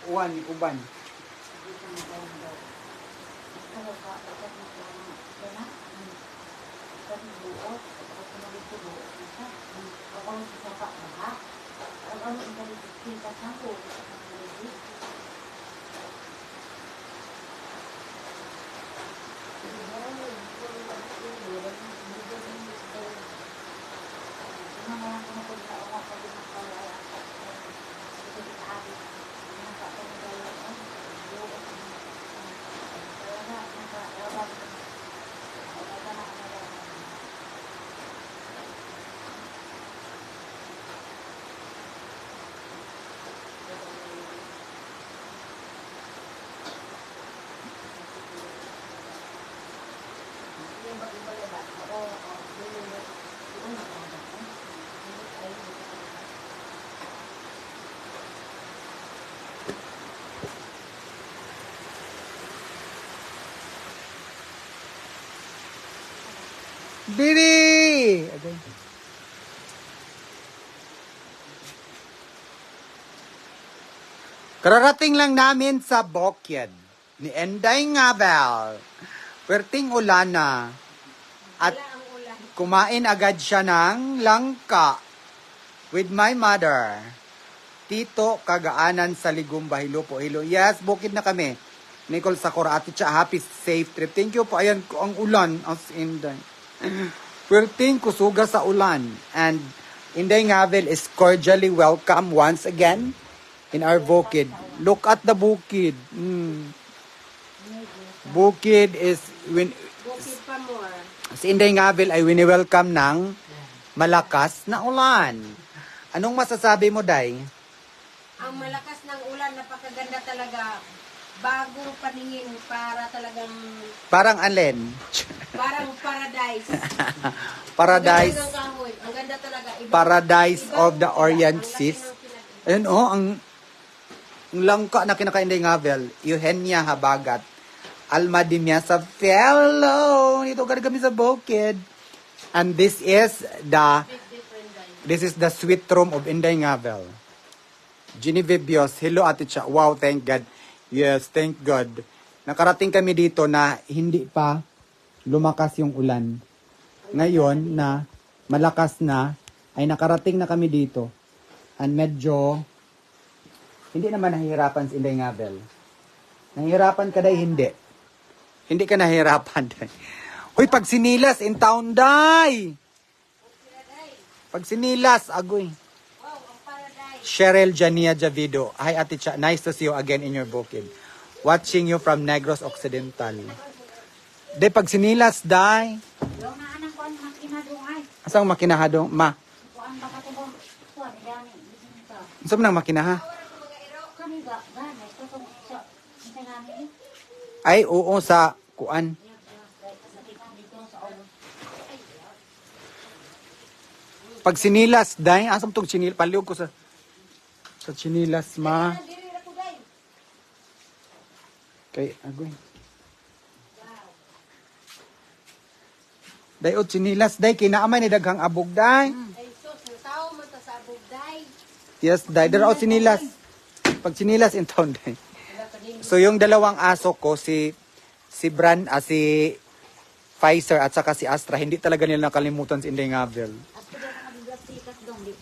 Uwan, uban. Biri! Okay. Kararating lang namin sa Bukid ni Enday Ngabel. Perting ulan na. At kumain agad siya ng langka with my mother. Tito, Kagaanan sa Ligumba, Hilupo, Hilo. Yes, Bukid na kami. Nicole Sakura, Ate Cha, happy safe trip. Thank you po. Ayan, ang ulan. As Inday. Perting kusuga sa ulan. And Inday Ngabel is cordially welcome once again in our Bukid. Look at the Bukid. Bukid is when Bukid pa more. si Inday Ngabel ay wini-welcome ng malakas na ulan. Anong masasabi mo, Day? Ang malakas ng ulan, napakaganda talaga. Bagong paningin para talagang Parang alin? parang paradise. Paradise. Ang ganda ng kahoy. Ang ganda talaga. Paradise of the Orient Ang laki Seas. ng pinag- Ayun ang langka na kinakain ng Ngabel, Eugenia Habagat, Alma Dimyasa Fellow. Dito ka kami sa Bukid. And this is the sweet room of Inday Ngabel. Genevieve Bios, hello Ate Cha. Wow, thank God. Yes, thank God. Nakarating kami dito na hindi pa lumakas yung ulan. Ngayon na malakas na, ay nakarating na kami dito. And medyo hindi naman nahihirapan si Inday Ngabel. Nahihirapan ka dahil hindi. Hindi ka nahihirapan dahil. Uy, pag sinilas in town, Day! Pag sinilas, agoy. Wow, ang paradise. Cheryl Jania Javido. Hi, Ate Cha. Nice to see you again in your Bukid. Watching you from Negros Occidental. De, pag sinilas, Day. Yung na anak ko ang makinadungay. Asang makinahadong? Ma. Kuan baka tibong kuan gani bisin ka. Saan nang makinaha? Kani ga gani to to sa gani. Ay, oo, sa kuan. Dito sa ulo. Pag sinilas, Day. Asam tong sinil? Paliw ko sa sinilas, ma. Diri na po, day. Kay, agoy. Day, o sinilas, Day. Kinaamay ni daghang abog, Day. Ay, sus, ng tao man ta sa abog, day. Yes, Day. Dara o sinilas. Pag sinilas in town, Day. Wala ka din. So, yung dalawang aso ko, si Pfizer at saka si Astra, hindi talaga nila nakalimutan si Inday Ngabel. Ato ga na bibliotekas dong di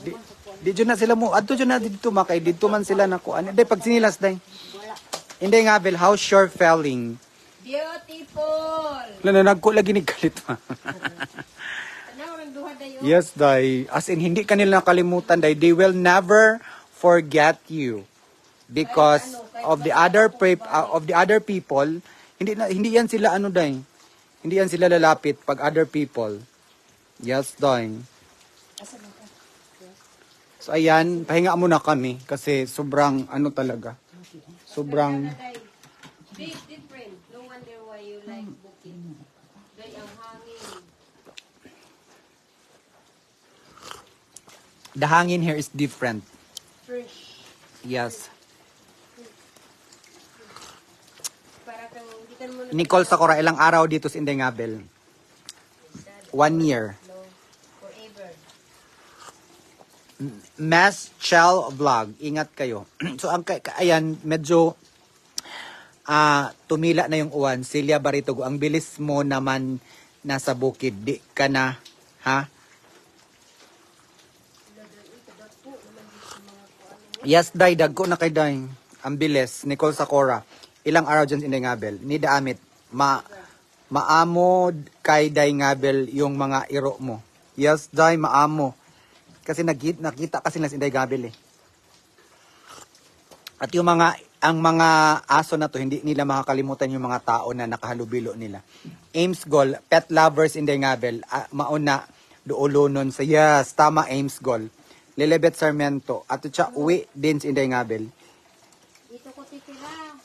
Di, di dyan na sila mo. Adto dyan na dito makay. Dito man sila na kuan. Day, pag sinilas, Day. wala. Inday Ngabel, how's your feeling? Beautiful. Nananag ko lagi ni galit, ma. Tanaw ng duha dayo. Yes, Day. As in, hindi ka nila nakalimutan, Day. They will never forget you. Because of the other people, hindi yan sila ano, Day. Hindi yan sila lalapit pag other people. Yes, Day. So, ayan, pahinga muna kami kasi sobrang ano talaga. Sobrang Big different. No wonder why you like Bukid. Day ang hangin. the hangin here is different. Fresh. Yes. Para kang hindi ka naman Nicole Sakura, ilang araw dito sa Inday Ngabel? 1 year. no, forever. Mass Chell Vlog. Ingat kayo. So, ayan, medyo tumila na yung uwan. Celia Baritugo, ang bilis mo naman nasa bukid. Di ka na, ha? Yes, day. Dagko na kay day. Ang bilis. Nicole Sakura. Ilang araw dyan Inday Ngabel. Ni Damit. Maamo kay Day Ngabel yung mga iro mo. Yes, day. Maamo. Kasi nakita kasi nila si Inday Ngabel eh. At yung ang mga aso na to, hindi nila makakalimutan yung mga tao na nakahalubilo nila. Ames Goal, pet lovers Inday Ngabel, mauna, duulunon sa, yes, tama Ames Goal. Lilibet Sarmiento, at siya uwi din si Inday Ngabel. Dito ko titira.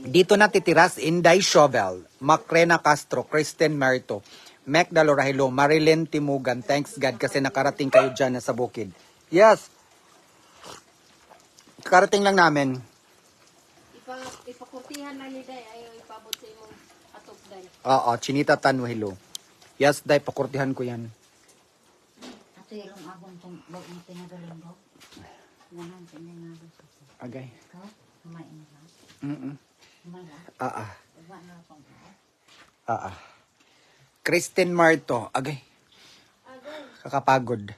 Dito na titira si Inday Shovel, Macrina Castro, Kristen Merito, Mac Dalorahilo, Marilyn Timugan, thanks God kasi nakarating kayo dyan sa bukid. Yes! Karating lang namin. Ipakurtihan na ni Day, ayaw ipabot sa imong atok Day. Oo, Chinita Tanuhilo. Yes, day, pakurtihan ko yan. Ato yung abon itong bag na pinagaling ko. Ganan, pinagaling ko. Okay. Ikaw, kumain na. Mm-mm. Kumain na. Diba na akong tao? Kristen Marto. Okay. Kakapagod.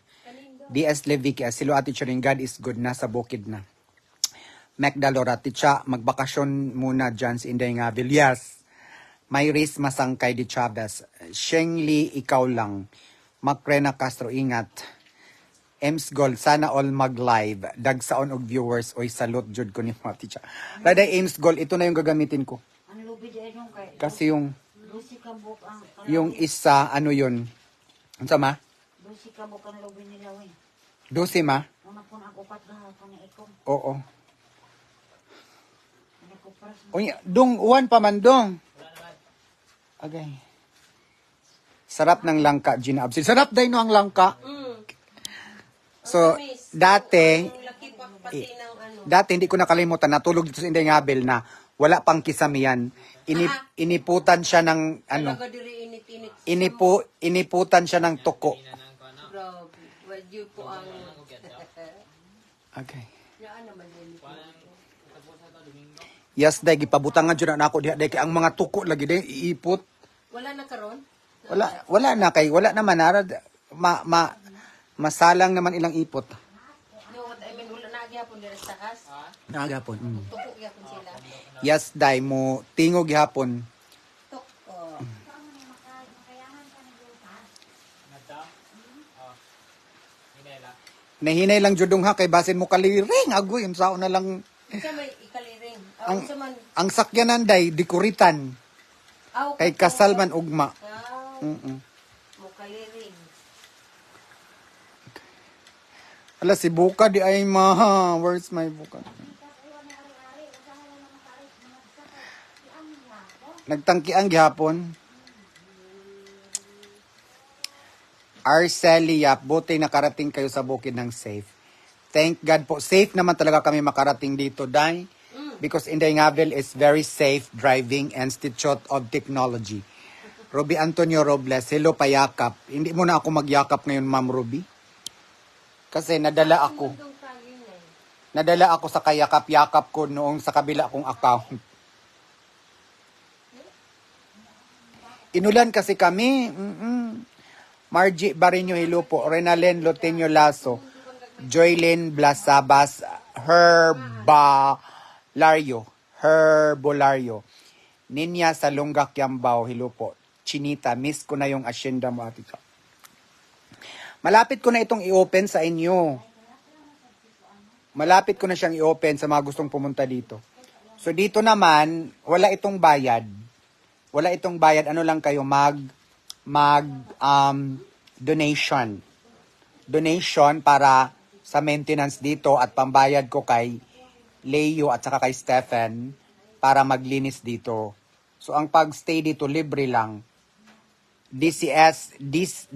DS Levicky, silo ati Charing, God is good, nasa bukid na. Magdalora, ticha, magbakasyon muna dyan si Inday Ngabel. Yes. Mayris Masangkay di Chavez. Shengli, ikaw lang. Macrina Castro, ingat. Ems Gold, sana all mag-live. Dagsaon og viewers, oy salute jud ko ni mga ticha. Raday Ems Gold, ito na yung gagamitin ko. Ang lubi dyan yung kay... Kasi Lucy Kabuk ang... yung isa, ano yun? Ano sama? Lucy Kabuk ang lubi nila, wey. 12 ma? Una po na ako patrahapon ni Ikong. Oo. Ano ko pras mo. Uy, dong, uwan pa man dong. Okay. Sarap ng langka, Gina Absil. Sarap dahil no ang langka. So, dati, Yung laki pa pati ng ano. dati hindi ko nakalimutan, natulog dito sa Inday Ngabel na wala pang kisamiyan. Iniputan siya ng, ano, Talaga diri init-init. iniputan siya ng tuko. Grabe. Well, yun po ang... Okay. Yaan naman yun. Yes, dahil gipabutangan dyan na ako diha. Dahil ang mga tuko lagi dahil iipot. Wala na karon? Wala na kay, wala naman. Masalang naman ilang ipot. No, what I mean, wala na agyapon diri sa taas. Nagapon. Tuko gyapon sila. Yes, dai mo tingog gihapon. Tuko. Nahinay lang judong ha kay basin mo kaliring agoy yung sao na lang Isa may ikaliring. ang Isa man. ang sakyanan day dikuritan Aw, kay kasal man ugma. Aw, mukaliring. Ala si Buka di ay ma. Where's my Buka? Nagtangki ang gihapon. Arcelia, buti nakarating kayo sa bukid ng safe. Thank God po. Safe naman talaga kami makarating dito, Day. Because Inday Ngabel is very safe driving Institute of Technology. Ruby Antonio Robles, hello payakap. Hindi mo na ako magyakap ngayon, Ma'am Ruby. Kasi nadala ako. Nadala ako sa kayakap-yakap ko noong sa kabila kong account. Inulan kasi kami. Margie Barino, hello po. Renalen Loteño Lasso. Joylyn Blasabas. Herbolario. Ninya Salonga Kiambao, hello po. Chinita, miss ko na yung asyenda mo, atika. Malapit ko na itong i-open sa inyo. Malapit ko na siyang i-open sa mga gustong pumunta dito. So dito naman, wala itong bayad. Wala itong bayad. Ano lang kayo, donation. Donation para sa maintenance dito at pambayad ko kay Leo at saka kay Stephen para maglinis dito. So ang pagstay dito libre lang. DCS, this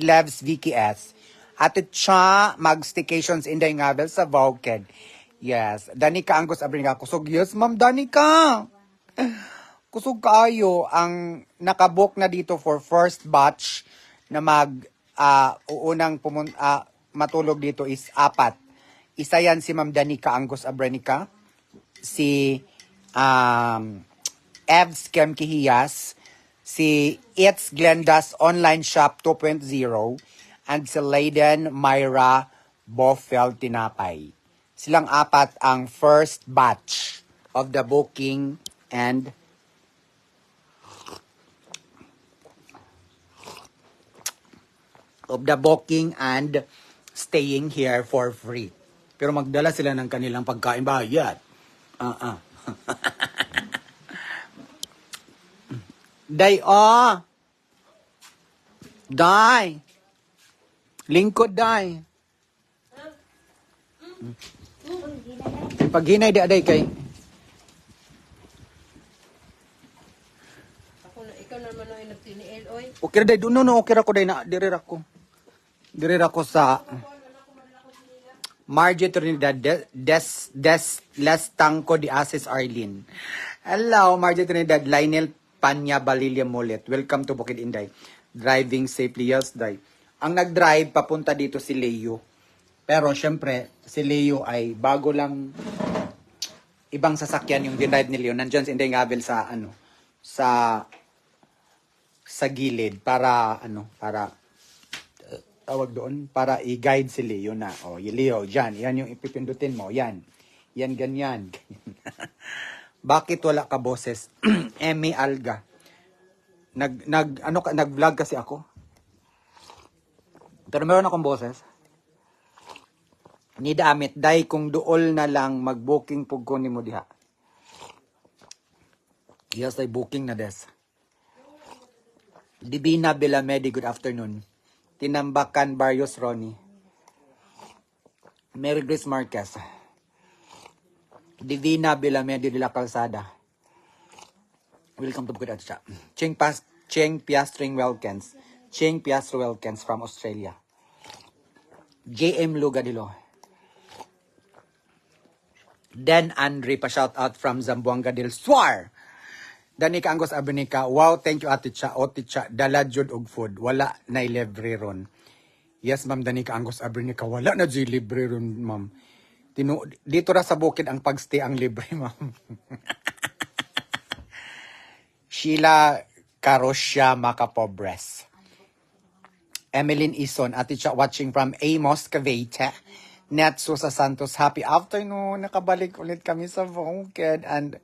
loves VKS. At siya mag-staycations in Inday Ngabel sa Vauqued. Yes. Danica Angus Abriga. Kusog. Yes, Ma'am Danica. Kusog kaayo ang nakabook na dito for first batch na uunang matulog dito is 4. Isa yan si Ma'am Danica Angus Abrenica, si Evs Kem Kihiyas, si It's Glenda's Online Shop 2.0, and si Layden Myra Bofel Tinapay. Silang 4 ang first batch of the booking and staying here for free. Pero magdala sila ng kanilang pagkain bayad. Day, Day. Lingkod, Day. Paghinay, Day, kay. Ikaw naman ang nagtiniil, oy. Okay, Day. No, okay ako, Day. Dirir ako sa Margie Trinidad Lestangco di Asis Arlene. Hello, Margie Trinidad. Lionel Panya Balilia Mulet. Welcome to Bukid Inday. Driving safely, yes, Day. Ang nag-drive papunta dito si Leo. Pero syempre, si Leo ay bago lang ibang sasakyan yung dinrive ni Leo. Nandiyan si Inday Ngabel sa sa gilid para tawag doon, para i-guide si Leo na, Leo, dyan, yan yung ipipindutin mo, yan, ganyan. Bakit wala ka boses? Emmy Alga. Nag-vlog kasi ako. Pero meron akong boses. Ni damit, day kung duol na lang mag-booking pugko ni mo diha. Yes, ay booking na des. Divina Belamedi, good afternoon. Tinambakan Barrios Ronnie. Mary Grace Marquez. Divina Belamedi de la Calzada. Welcome to Bukid Atcha. Cheng Piastring Welkens. Cheng Piastro Welkens from Australia. JM Lugadilo. Dan Andre pa shout out from Zamboanga del Suar. Danica Angus Abenica, wow, thank you Ate Cha. O Ticha, dala jud og food. Wala na libre ron. Yes, Ma'am Danica Angus Abenica, wala na jud libre ron, Ma'am. Dito ra sa bukid ang pagstay ang libre, Ma'am. Sheila Carosya Macapobres. Emeline Ison, Ate Cha, watching from Amos, Cavite. Netso sa Santos, happy afternoon. Nakabalik ulit kami sa Bukid and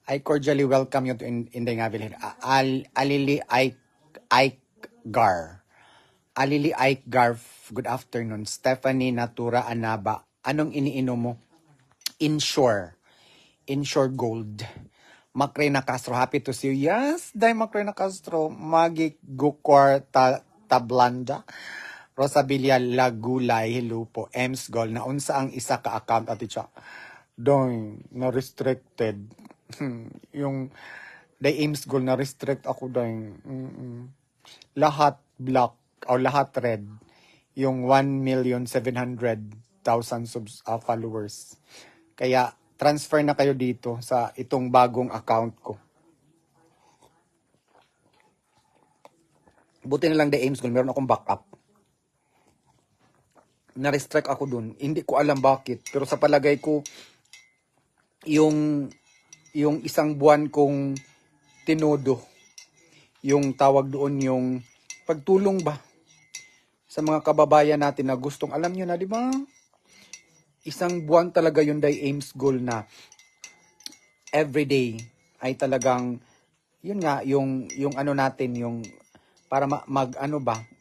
I cordially welcome you to Inday Ngabel. Alili Aikgar. Alili Aikgar, good afternoon. Stephanie Natura Anaba. Anong iniinom mo? Insure Gold. Macrina Castro, happy to see you. Yes, Day Macrina Castro. Magi Gukor Tablanda. Rosabilia Lagulay, hello po. Ems Gold. Naunsa ang isa ka account, Ate Cha? Doon, na-restricted. Yung the Ames Gold na restrict ako dahil lahat black o lahat red yung 1,700,000 followers, kaya transfer na kayo dito sa itong bagong account ko. Buti na lang the Ames Gold meron akong backup, na-restrict ako dun, hindi ko alam bakit, pero sa palagay ko yung isang buwan kong tinodo, yung tawag doon yung pagtulong ba sa mga kababayan natin na gustong, alam nyo na, di ba? Isang buwan talaga yun day Ames Goal na everyday ay talagang, yun nga, yung ano natin, yung para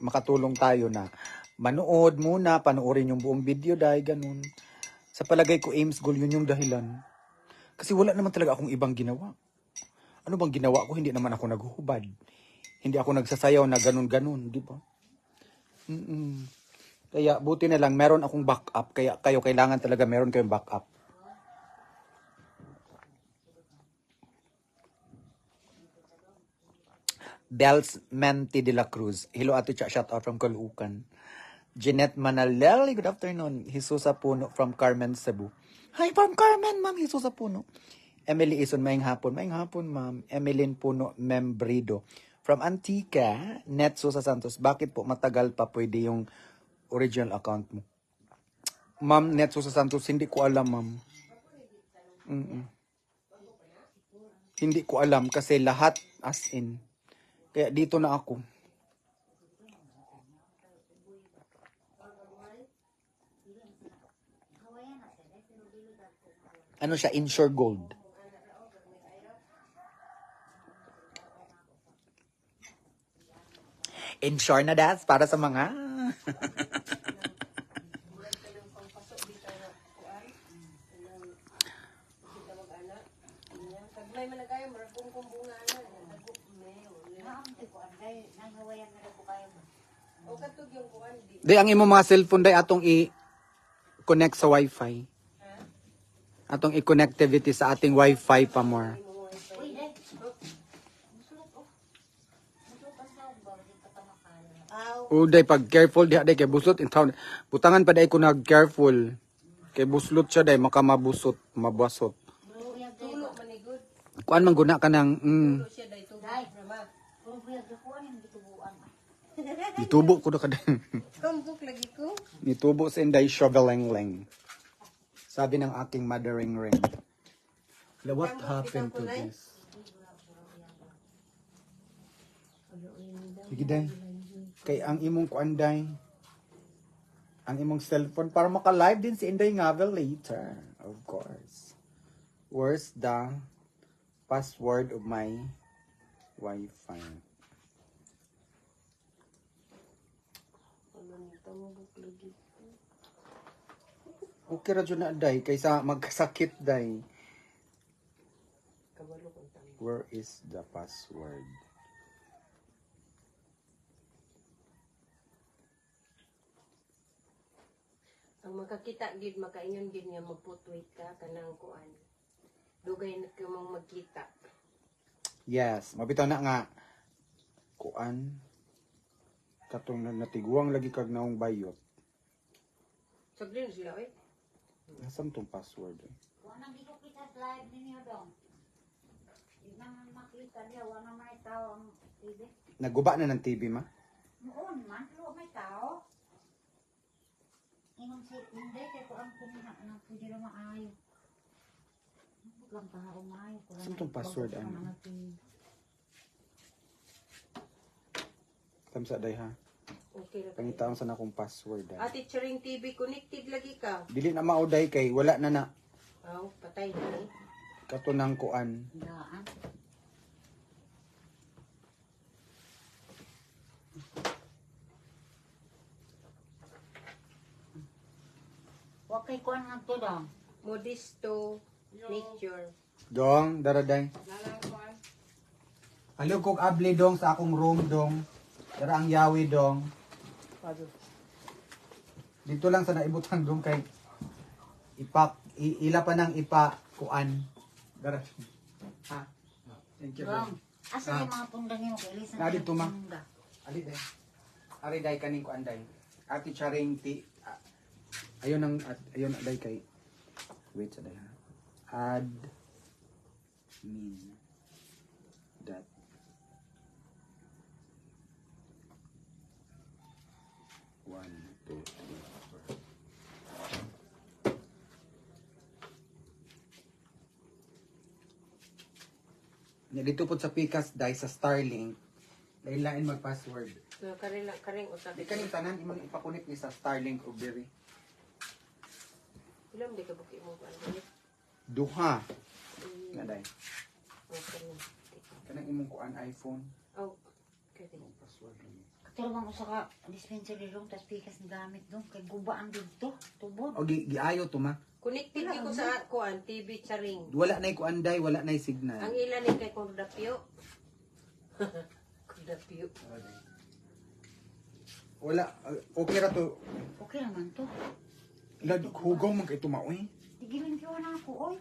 makatulong tayo na manood muna, panoorin yung buong video day, ganun. Sa palagay ko, Ames Goal, yun yung dahilan. Kasi wala naman talaga akong ibang ginawa. Ano bang ginawa ko? Hindi naman ako naghuhubad. Hindi ako nagsasayaw na ganun-ganun, di ba? Kaya buti na lang meron akong backup. Kaya kayo kailangan talaga meron kayong backup. Bells Menti de la Cruz. Hello Ate Cha, shout out from Caloocan. Jeanette Manalel, good afternoon. Hisusa Puno from Carmen, Cebu. Hi from Carmen, Ma'am. Hisusa Puno. Emily Ison, maing hapon. Maing hapon, Ma'am. Emeline Puno Membrido. From Antica, Netso sa Santos. Bakit po matagal pa pwede yung original account mo. Ma'am, Netso sa Santos, hindi ko alam, ma'am. Hindi ko alam kasi lahat as in. Kaya dito na ako. Ano siya? Insure Gold. Insure na das para sa mga... Pag may malagayo, marapong kumbunga na. Naamti ko, anday, nanghawayan na ko kayo mo. O katog yung kuwan, di. Day, ang imo mga cellphone day atong i-connect sa wifi. Atong i-connectivity sa ating wifi pa more. Uy, day. Musulot, oh. Musulot ang tawag ba? Hindi ka tamakala. Aw, Day, pag careful diha day kay buslot in town. Butangan pa day ko nag careful. Kay buslot siya day mabusot. tulo manigod. Kuan man guna ka ng Tulo siya dahil tulo. Rama. Kung kuya, gakuan yung gitubuan. Nitubo ko na ka day. Tumbok lagi ko. Nitubo sa inday shovelengling. Sabi ng aking mothering ring. What happened to this? Sige day. Kay ang imong kuanday, ang imong cellphone para maka-live din si Inday Ngavel later. Of course. Where's the password of my Wi-Fi? Okay ra dyan na day kaysa magkasakit day. Kabalo kong tama. Where is the password? Ang makakita gid makaingon gid nga magputwit ka kanang kuan. Dugay na ka mong magkita. Yes, mabitaw na nga. Kuan. Katong natiguang lagi kag naong bayot. Sagdi na sila eh. Nasaan tong password? Kuan ang di ko kita sa live ninyo dong. Di naman makita niya, wala may tao ang TV. Naguba na ng TV ma? Noon man, pero may tao. Ingon si hindi, kaya ko ang kumina ng pwede na maayo. Huwag lang tao maayo. Saan tong password, ano? Tamsa day ha. Okay ra. Pangitaon sa akong password. Day. Ate Charing TV connected lagi ka. Dili na mauday kay wala na na. Aw, patay na eh. Katunang kuan. Daan. Huwag kay kuan nga to daw. Modisto nature. Dong, daraday. Lalang kuan. Halog kog abli dong sa akong room dong. Dara ang yawi dong. Dito lang sa naibutang dong kay ila pa ng ipa kuan. Dara. Ha. Thank you. Bang, asa yung mga pundang mo kay Lisa? Na dito ma. Ali day. Ari day kaning kuan day. Ati charing ti. Ayun ang ayun day kay. Wait sa day ha. Add min that one, two, three, four. Dito po sa Pikas dahil sa Starlink, lain-lain mag-password. So karing usab. Di kaning tanan imong ipakunit ni sa Starlink o diri. Ilam di ka buki mo kuan. Duha. Nga day. Okay na. Kanang imong kuan iPhone. Aw, kaya Ang password lang. Katulong bang usa ka dispensary room tas pikas ng gamit dong kay guba ang dito tubod. O giayo to ma. connected di ko sa kuan TV Charing. Wala nay kuan day, wala nay signal. Ang ilan ni kay Kordapio. Kordapio. Wala okay ra to. Okay naman to. Hugaw man kay tumaoy. Tigilan ko na ako oy.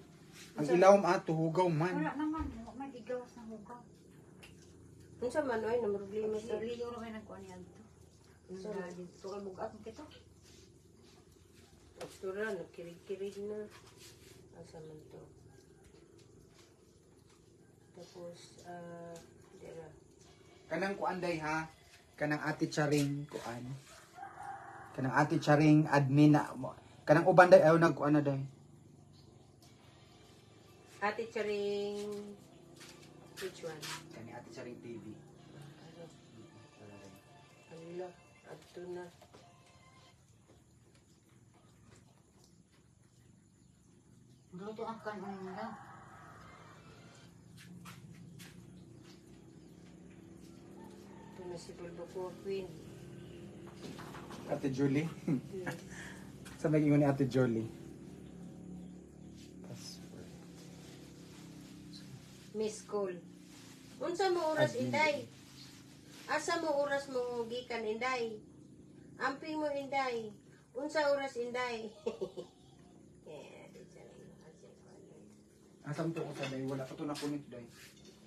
Ang ilawom ato hugaw man. Wala naman may igawas na hugaw. Unsa man oy na problema sa Liyo ra may nagkuan yan to. So dito kay bugat mo kito. Doktora, nagkirig-kirig na. Asa man to. Tapos, dira. Kanang kuan day ha. Kanang ati charing kuan. Kanang ate Charing admin na kanang uban day ayaw nagkuan na day. Ate Charing, which one? Kani ate Charing TV. Ano? Ato na. Luto ang kanon nila. Ito na si Bulbacoa Queen. Ate Julie. Sa nag-ingon ni Ate Julie. Password. Miss Call. Unsa mo oras, Admin. Inday? Asa mo oras mo gikan, Inday? Amping mo, Inday. Unsa oras, Inday? Yeah, di Charing. Asam to ko sa day wala pa to na connect day.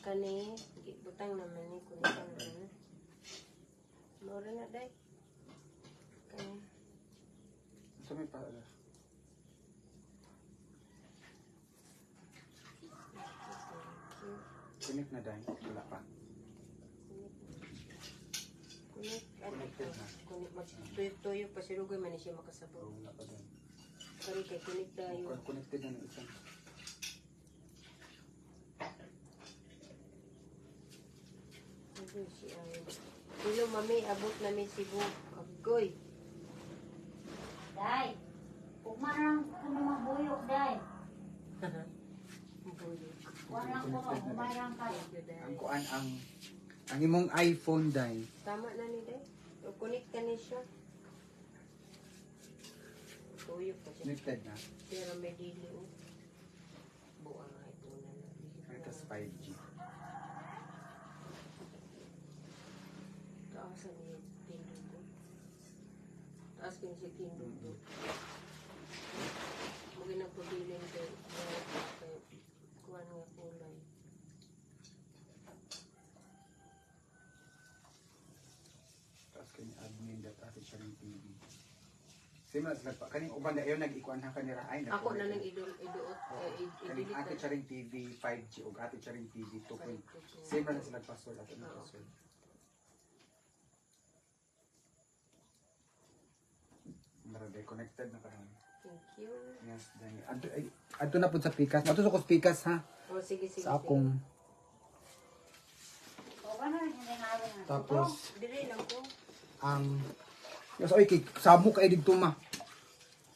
Kani, butang naman ni kunin na. Mora na, Day. Kani. Sa may pa. Connect na day. Wala pa. Kunik, Connected na. kunik, magtuyo pa si Rugoy man ni siya makasabot. Wala pa day. Kari kay kunik tayo. Connected na ng isa. Agoy si ay. Hello, mami, abot na mi Cebu. Agoy. Day, kumarang kuno mabuyok, day. Buyo. Walang kuno, kumarang kayo. Thank you, Day. Ang kuan ang imong iPhone day. Tama na ni Day. O kunik ka ni siya. Tuyo pa siya. Connected na. Pero may dili o. Buang ay po na lang. Ito 5G. Taasan niya tindugo. Taas kin siya tindugo. Magi nagpabiling kay kuwan nga kulay. Tapos kani admin dat ate Charing TV. Sima sa pa kaning uban na ayo nag-ikuan ha kanira ay Ako na nang iduot kaning ate i-delete. Charing TV 5G ug ate Charing TV 2. Sima na sila password ato na password. Mara connected na karon. Thank you. Yes, dai. Adto na pud sa pikas. Adto sa ko pikas ha. Oh, sige, sige. Sa akong O, ano rin yung nangyari na? tapos Dili lang ko. ang yes oy kay sabok kay didto ma.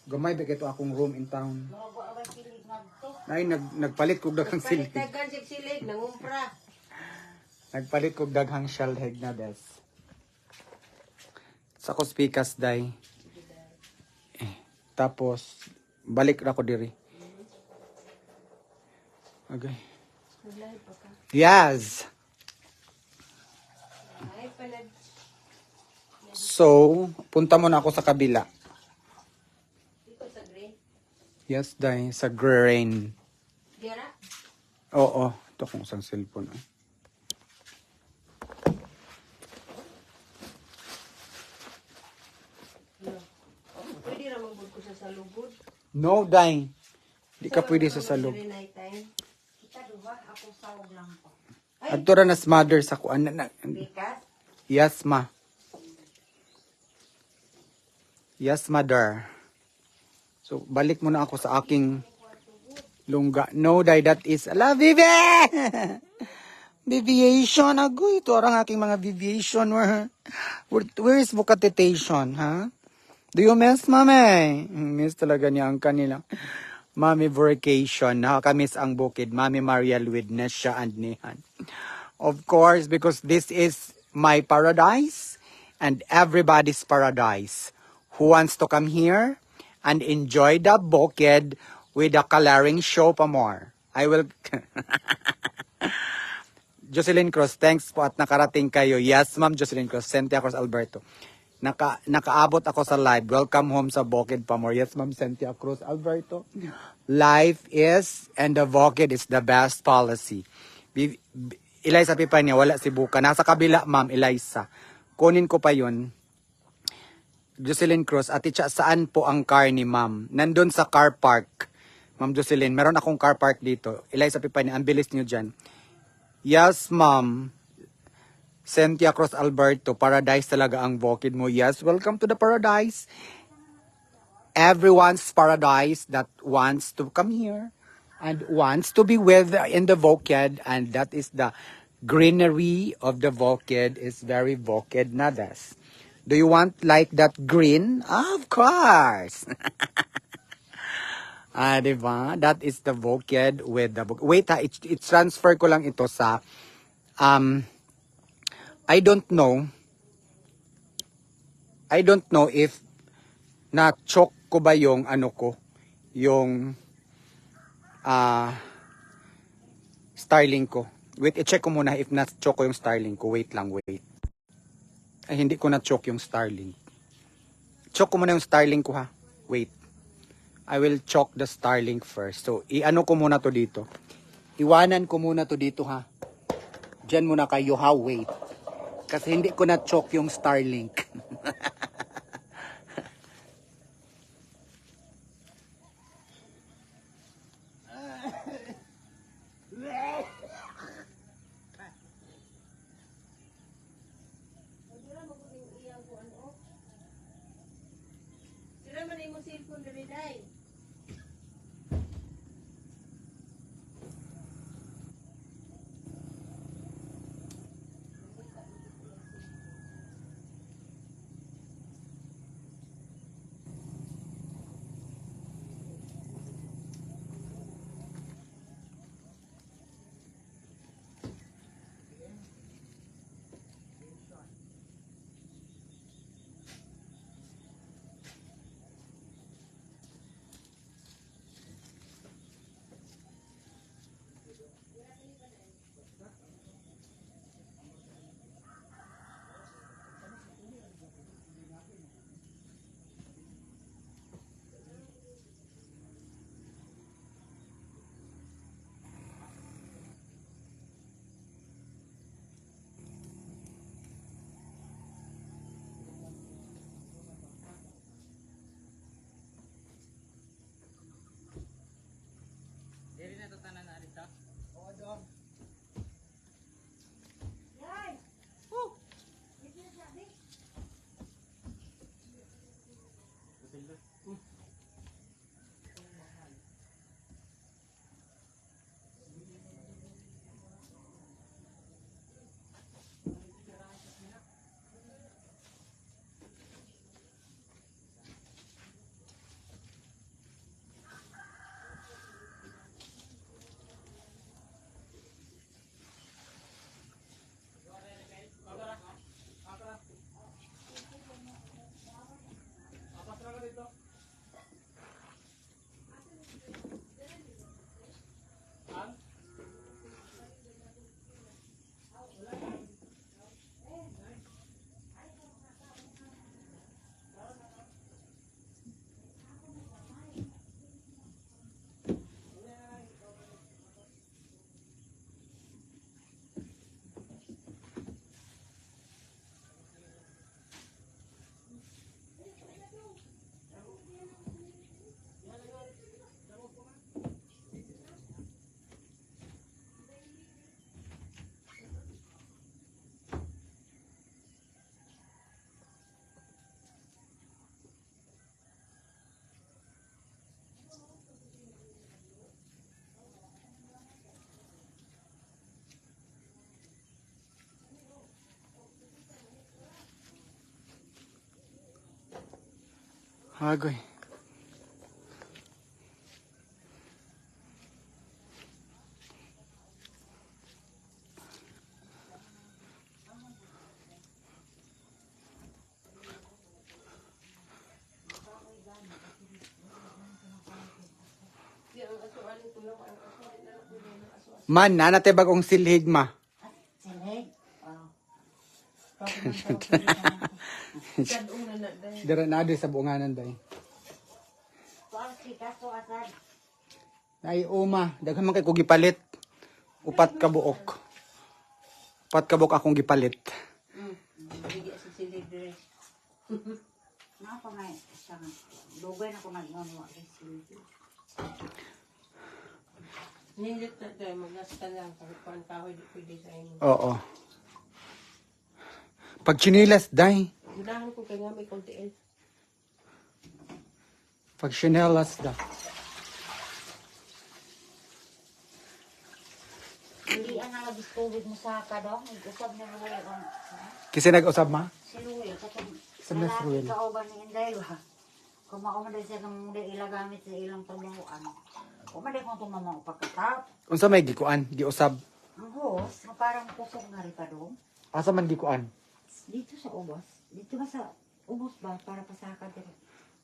Gamay ba kay to akong room in town. Mga ba kilig na to? Ay nagpalit kog daghang silig. Paligtagan siya silig, nangumpra. Nagpalit kog daghang shell head na des. Sa ko pikas day. Tapos balik ra ko diri. Okay. Nag-live pa ka. Yes. Ay, palad. So, punta muna ako sa kabila. Dito sa green. Yes, day. Sa grain. Dira? Oo. Ito kung isang cellphone. Ah. No. Pwede ramang ko sa salubod. No, day. Di ka pwede sa salog. Kita duha, ako sawag lang ko. Adto ra nas mother sa kuan na. Bikas? Yes, ma. Yes, mother. So, balik muna ako sa aking lungga. No, day, that is... Ala, Vivi! Deviation. Agoy, ito ang aking mga deviation. Where is vocatitation, ha? Do you miss, mami? Miss talaga niya ang kanila. Mami vacation. Nakakamiss ang bukid. Mami Mariel with Nesha and Nihan. Of course, because this is my paradise and everybody's paradise. Who wants to come here and enjoy the bukid with a coloring show pa more? I will... Jocelyn Cruz, thanks po at nakarating kayo. Yes, Ma'am Jocelyn Cruz. Cynthia Cruz Alberto. Nakaabot ako sa live. Welcome home sa Bukid pa more. Yes, Ma'am Cynthia Cruz Alberto. Life is and the Bukid is the best policy. Eliza Pipa niya, wala si Buka. Nasa kabila, Ma'am Eliza. Kunin ko pa yun. Jocelyn Cruz, Ate Cha, saan po ang car ni Ma'am? Nandun sa car park. Ma'am Jocelyn, meron akong car park dito. Eliza Pipa niya, ang bilis niyo dyan. Yes, Ma'am. Cynthia Cruz Alberto, paradise talaga ang bukid mo. Yes, welcome to the paradise. Everyone's paradise that wants to come here and wants to be with in the Voked, and that is the greenery of the Voked is very Voked nadas. Do you want like that green? Of course. Diba? That is the Voked with the wait ha, transfer ko lang ito sa I don't know. I don't know if na-choke ko ba yung ano ko, yung styling ko. Wait, i-check ko muna if na-choke ko yung styling ko. Wait lang, wait. Ay, hindi ko na-choke yung styling. Choke ko muna yung styling ko ha. Wait. I will choke the styling first. So, i-ano ko muna to dito. Iwanan ko muna to dito ha. Diyan muna kayo ha, wait. Kasi hindi ko na-choke yung Starlink. Sila man yung cellphone dali day. Agoy. Man, nanate bagong silhig ma. Silig. Wow. Kadung na day. Dira na di sa bunganan day. Kuan kita to asad. Ay uma, daghan man kay ko gipalit. Upat ka buok. Upat ka buok akong gipalit. Bigyan sa silig dire. Napa may isang dugay na ko nagmamwa sa silig. Nilit na tayo, maglasta lang. Kahit kuhan kahoy, di pwede sa inyo. Oo. Pag chinilas, day. Gunahan ko kaya may kontiin. Pag chinelas da. Hindi ang nalagis tubig mo sa kadong. Nag-usab na Ruel ang Kasi nag-usab ma? si Ruel. Katong Sa Miss Ruel. kauban ni Inday ba? Kung makumaday siya ng ilagamit sa ilang trabahoan. Kumaday kung tumamang pagkatap. Unsa may gikuan? Giusab. Ang host, nga parang kusog nga rin pa doon. Asa man gikuan? Dito sa ubos. Dito ba sa ubos ba? Para pasakad din.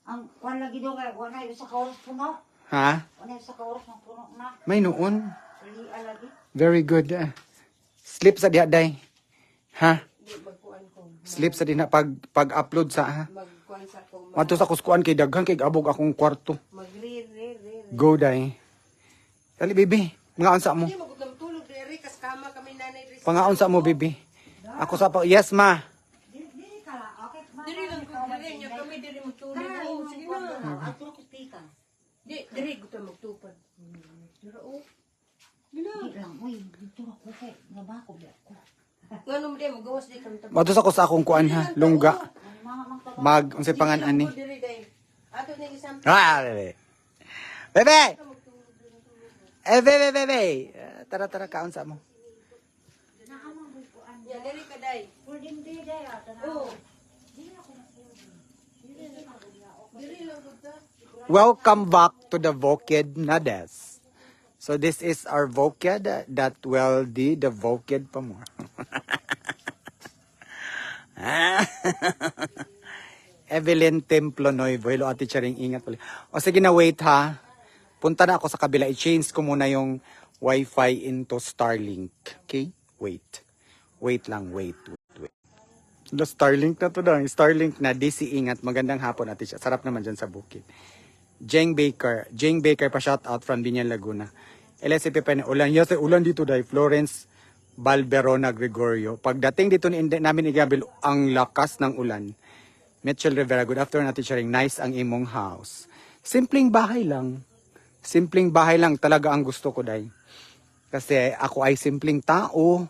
Ang kwan lagi doon kaya wala yung sa kauros puno. Ha? Wala yung sa kauros ng puno na. May noon. Lia lagi. Very good. Sleep sa diha, day. Ha? Di magkuan ko. Sleep sa diha pag-upload sa ha. Magkuan sa ko. Mato sa kuskuan kay daghan kay abog akong kwarto. Magre. Go, day. Dali, baby. Ngaon sa mo. Hindi magutang tulog diri kas kama kami nanay diri. Pangaon sa mo, baby. Ako sa pa. Yes, ma. Dili ka lang. Okay. Diri lang ko diri nya kami diri magtulog. Oo, sige na. Ato ko pika. Diri gusto magtupad. Pero oh. Gila. Di lang. Uy, dito ako kay. Nabako di ako. Ngano mo di magawas di kami tabak. Mato sa ko sa akong kuan ha. Lungga. Ang mga mang tabak. Mag, unsay pangan ani. Diri day. Ato ni isang Ah, bebe. Bebe! Bebe. Tara, kaon sa mo. Nakamang bukuan. Ya diri ka day. Pwedeng di day. Oo. Dili ako Diri lang gud ta. Welcome back to the Voked Nades. So this is our Voked that will be the Voked pa more. Evelyn Templo Nuevo. Hello, Ate Charing, ingat pala. O sige na, wait ha. Punta na ako sa kabila. I-change ko muna yung Wi-Fi into Starlink. Okay? Wait. Wait. The Starlink na to daw. Starlink na, DC ingat. Magandang hapon, Ate siya. Sarap naman dyan sa bukid. Jeng Baker pa, shout out from Binyan, Laguna. LSCP pa na ulan. Yes, ulan dito dahil. Florence Balberona Gregorio. Pagdating dito namin ni Gabriel, ang lakas ng ulan. Mitchell Rivera, good afternoon, Ate Charing. Nice ang imong house. Simpleng bahay lang. Simpleng bahay lang talaga ang gusto ko, day. Kasi ako ay simpleng tao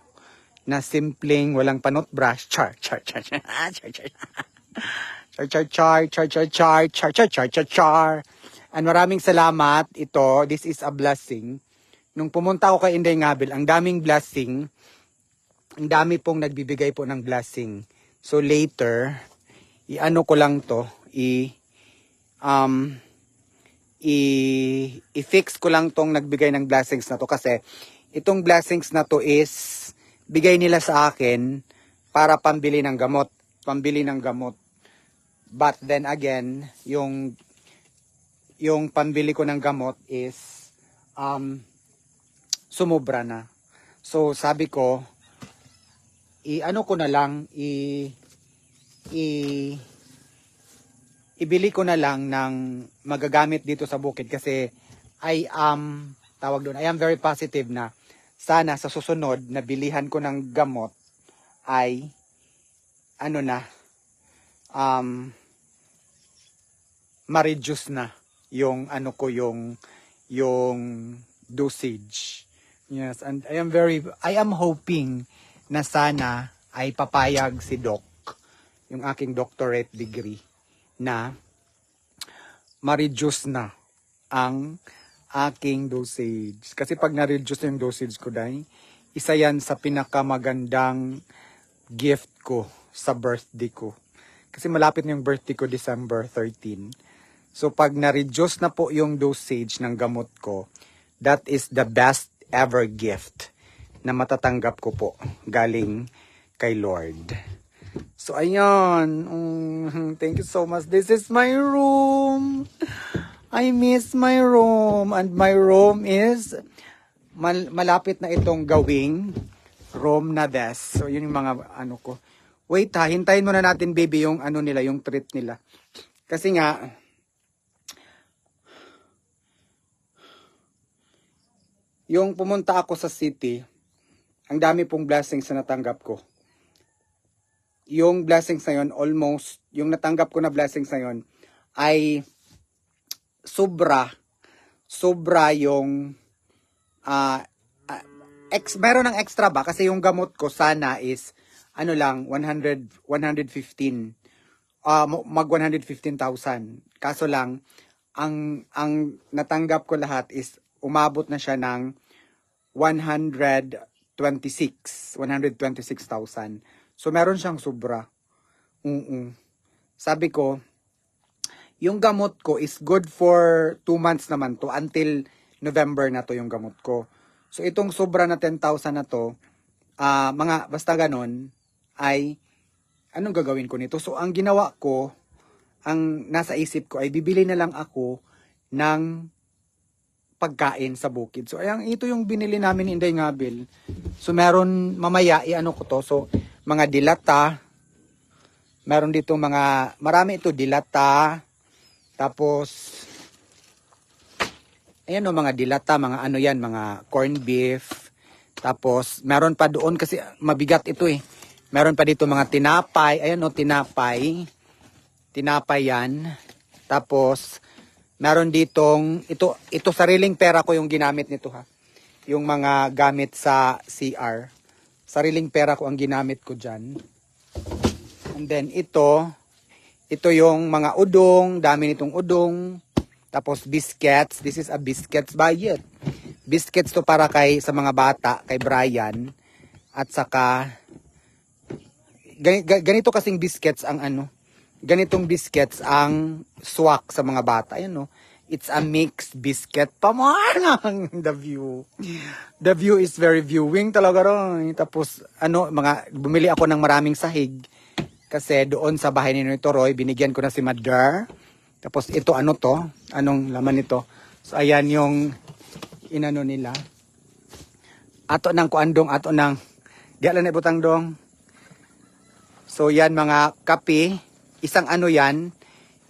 na simpleng walang panot brush. Char. And maraming salamat. This is a blessing. Nung pumunta ako kay Inday Ngabel, ang daming blessing. Ang dami pong nagbibigay po ng blessing. So later, i-ano ko lang to, i-fix ko lang tong nagbigay ng blessings na to kasi itong blessings na to is bigay nila sa akin para pambili ng gamot. But then again, yung pambili ko ng gamot is sumobra na. So sabi ko, i-ano ko na lang, ibili ko na lang ng magagamit dito sa bukid kasi I am very positive na sana sa susunod na bilihan ko ng gamot ay ma-reduce na yung yung dosage. Yes, and I am hoping na sana ay papayag si Doc, yung aking doctorate degree, na ma-reduce na ang aking dosage. Kasi pag na-reduce yung dosage ko, day, isa yan sa pinakamagandang gift ko sa birthday ko. Kasi malapit na yung birthday ko, December 13. So pag na-reduce na po yung dosage ng gamot ko, that is the best ever gift na matatanggap ko po galing kay Lord. So ayun, thank you so much. This is my room. I miss my room, and my room is malapit na itong gawing room na desk. So yun yung mga ano ko. Wait ha, hintayin muna natin baby yung ano nila, yung treat nila. Kasi nga yung pumunta ako sa city, ang dami pong blessings na natanggap ko. Yung blessings na yun, almost, yung natanggap ko na blessings na yun, ay sobra yung, meron ng extra ba? Kasi yung gamot ko sana is, ano lang, 115. Mag 115,000. Kaso lang, ang natanggap ko lahat is umabot na siya ng 126,000. So, meron siyang sobra. Sabi ko, yung gamot ko is good for 2 months naman to, until November na to yung gamot ko. So, itong sobra na 10,000 na to, basta ganon, ay, anong gagawin ko nito? So, ang ginawa ko, ang nasa isip ko ay bibili na lang ako ng pagkain sa bukid. So, ayan, ito yung binili namin ni Inday Ngabel. So, meron, mamaya, i-ano ko to. So, mga dilata, meron dito marami ito, dilata, tapos, ayan o, mga dilata, mga ano yan, mga corned beef, tapos, meron pa doon, kasi mabigat ito eh. Meron pa dito mga tinapay. Ayan o, tinapay. Tinapay yan. Tapos, meron ditong, ito sariling pera ko yung ginamit nito ha. Yung mga gamit sa CR. Sariling pera ko ang ginamit ko dyan. And then, ito yung mga udong. Dami nitong udong. Tapos, biscuits. This is a biscuits budget. Biscuits to para sa mga bata, kay Brian. At saka, ganito kasing biscuits ang ganitong biscuits ang swak sa mga bata. Ayan no. It's a mixed biscuit. Pamanang the view. The view is very viewing talaga ron. Tapos bumili ako ng maraming sahig kasi doon sa bahay ni Nito Roy, binigyan ko na si Mother. Tapos ito anong laman nito? So ayan yung inano nila. Ato ng kuandong, ato ng diyan na ibutang dong. So yan mga kape, isang yan,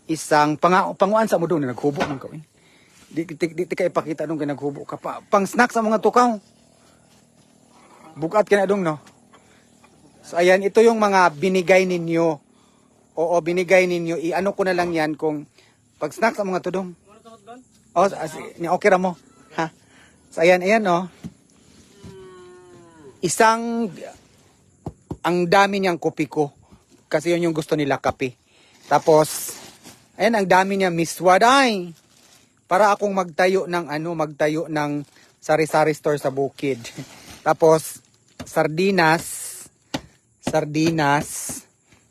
isang panguan sa mo doon na naghubo ng kawin. Di ka ipakita nung naghubo ka pa. Pang snack sa mga tukaw. Bukat ka na dong no. So ayan, ito yung mga binigay ninyo. Oo, binigay ninyo. I-ano ko na lang yan kung pag snack sa mga tudong. Oh, okay ra mo. Ha? So ayan no. Ang dami niyang kopi ko. Kasi yun yung gusto nila, kape. Tapos, ayan, ang dami niya miswaday. Para akong magtayo ng sari-sari store sa bukid. Tapos, sardinas.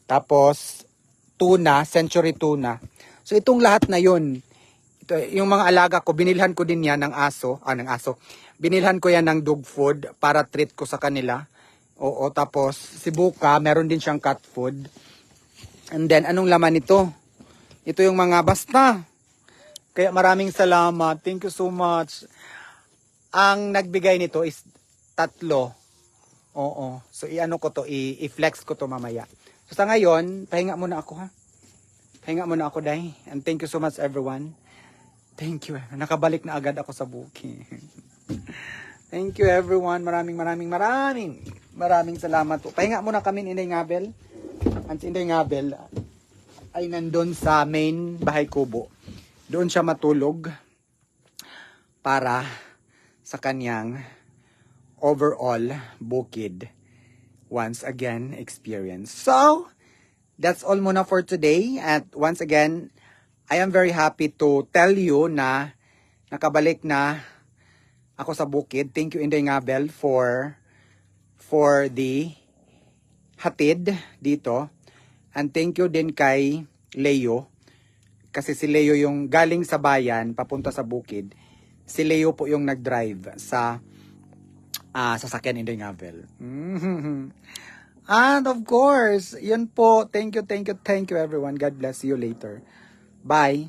Tapos, tuna, century tuna. So, itong lahat na yun. Yung mga alaga ko, binilhan ko din yan ng aso. Binilhan ko yan ng dog food para treat ko sa kanila. Oo, tapos si Buka, meron din siyang cat food. And then, anong laman nito? Ito yung mga basta. Kaya maraming salamat. Thank you so much. Ang nagbigay nito is 3. Oo. So, i-flex ko to mamaya. So, sa ngayon, pahinga muna ako ha. Pahinga muna ako, Day. And thank you so much, everyone. Thank you. Nakabalik na agad ako sa bukid. Thank you, everyone. Maraming salamat po. Pahinga muna kami ni Inday Ngabel. Ang si Inday Ngabel ay nandun sa main bahay kubo. Doon siya matulog para sa kanyang overall bukid once again experience. So, that's all muna for today. At once again, I am very happy to tell you na nakabalik na ako sa bukid. Thank you, Inday Ngabel, for the hatid dito. And thank you din kay Leo. Kasi si Leo yung galing sa bayan, papunta sa bukid. Si Leo po yung nag-drive sa sasakyan Inday Ngabel. And of course, yun po. Thank you everyone. God bless you later. Bye.